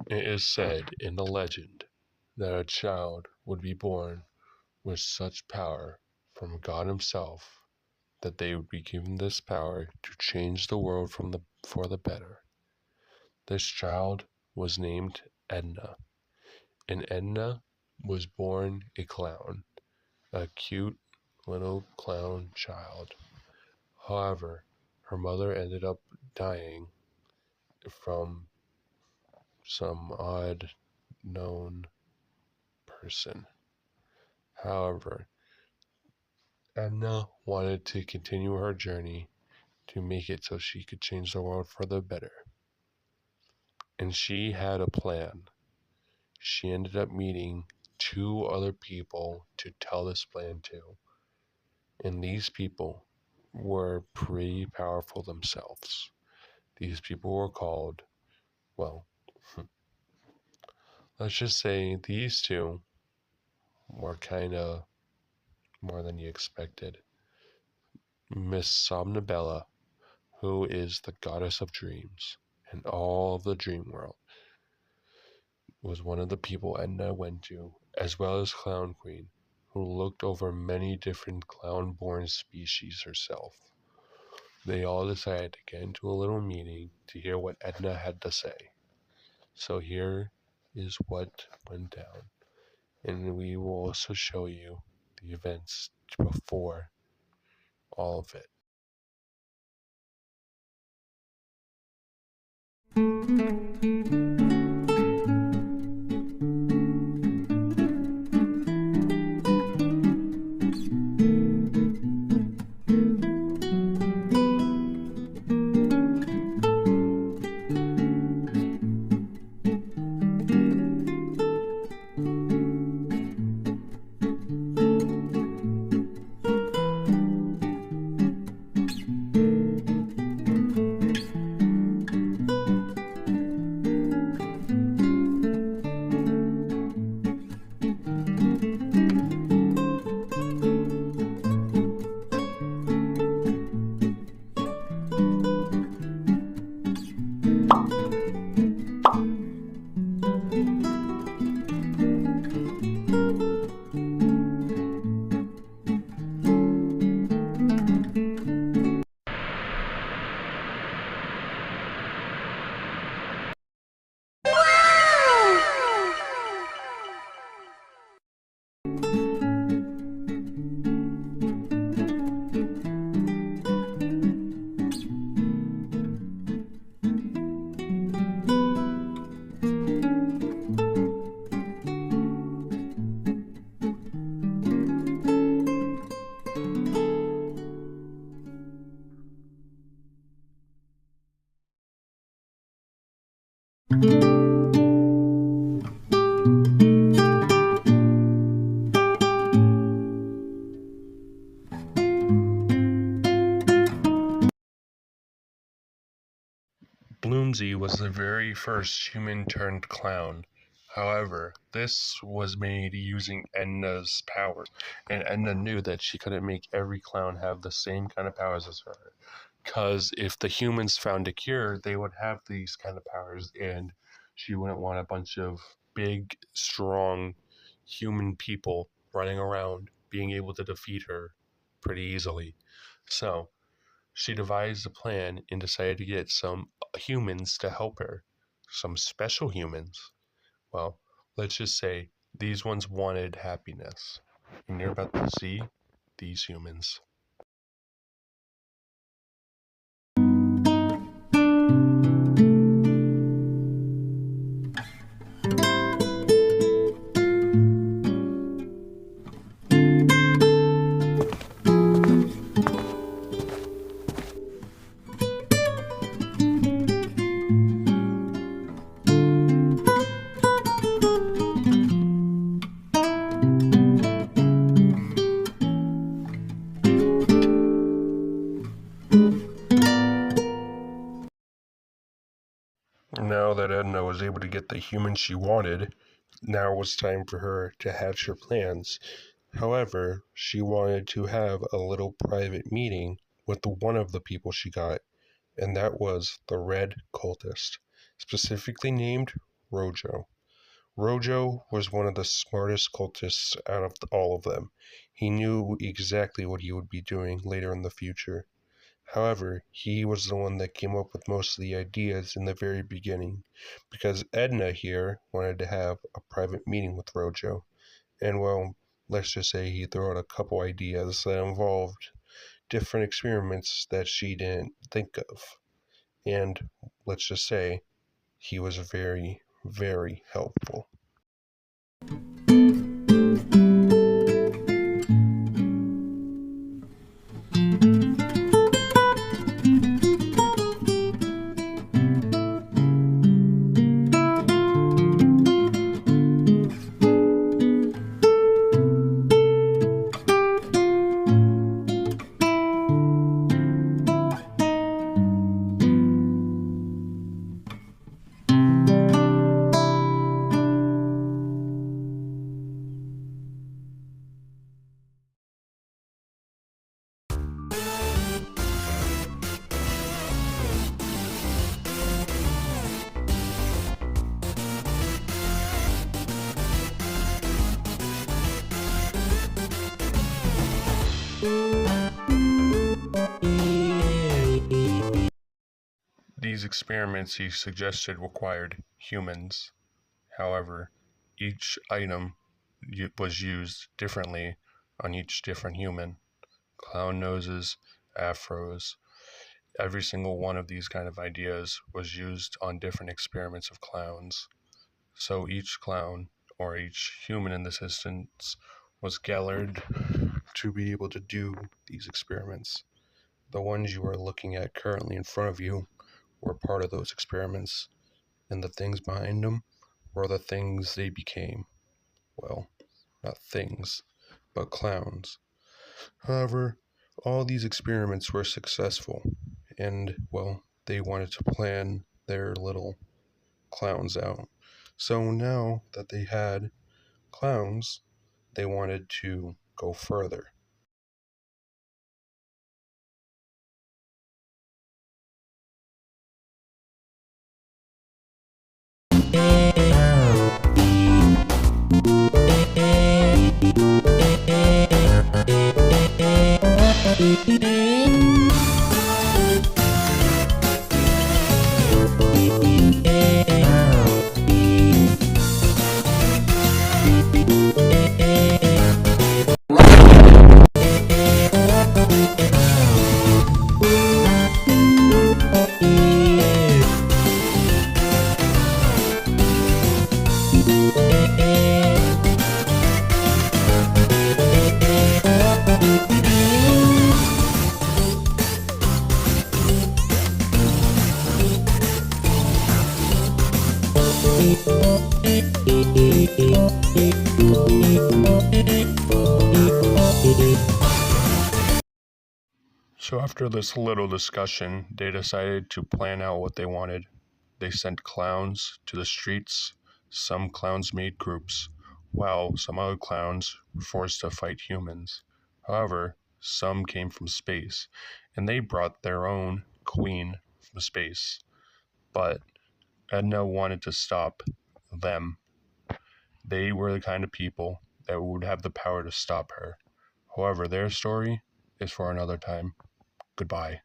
It is said in the legend that a child would be born with such power from God Himself that they would be given this power to change the world for the better. This child was named Edna, and Edna was born a clown, a cute little clown child. However, her mother ended up dying from some odd known person. However, Edna wanted to continue her journey to make it so she could change the world for the better. And she had a plan. She ended up meeting two other people to tell this plan to. And these people were pretty powerful themselves. These people were called, well, let's just say these two were kind of more than you expected. Miss Somnabella, who is the goddess of dreams and all of the dream world, was one of the people Edna went to, as well as Clown Queen, who looked over many different clown-born species herself. They all decided to get into a little meeting to hear what Edna had to say. So here is what went down, and we will also show you the events before all of it. Bloomsy was the very first human-turned-clown. However, this was made using Edna's powers, and Edna knew that she couldn't make every clown have the same kind of powers as her. Because if the humans found a cure, they would have these kind of powers, and she wouldn't want a bunch of big, strong human people running around being able to defeat her pretty easily. So, she devised a plan and decided to get some humans to help her. Some special humans. Well, let's just say these ones wanted happiness. And you're about to see these humans. Now that Edna was able to get the human she wanted, now it was time for her to hatch her plans. However, she wanted to have a little private meeting with one of the people she got, and that was the Red Cultist, specifically named Rojo. Rojo was one of the smartest cultists out of all of them. He knew exactly what he would be doing later in the future. However, he was the one that came up with most of the ideas in the very beginning, because Edna here wanted to have a private meeting with Rojo. And well, let's just say he threw out a couple ideas that involved different experiments that she didn't think of. And let's just say he was very, very helpful. These experiments he suggested required humans. However, each item was used differently on each different human. Clown noses, afros, every single one of these kind of ideas was used on different experiments of clowns. So each clown, or each human in this instance, was gathered to be able to do these experiments. The ones you are looking at currently in front of you were part of those experiments, and the things behind them were the things they became. Well, not things, but clowns. However, all these experiments were successful, and, well, they wanted to plan their little clowns out. So now that they had clowns, they wanted to go further. So after this little discussion, they decided to plan out what they wanted. They sent clowns to the streets. Some clowns made groups, while some other clowns were forced to fight humans. However, some came from space, and they brought their own queen from space. But Edna wanted to stop them. They were the kind of people that would have the power to stop her. However, their story is for another time. Goodbye.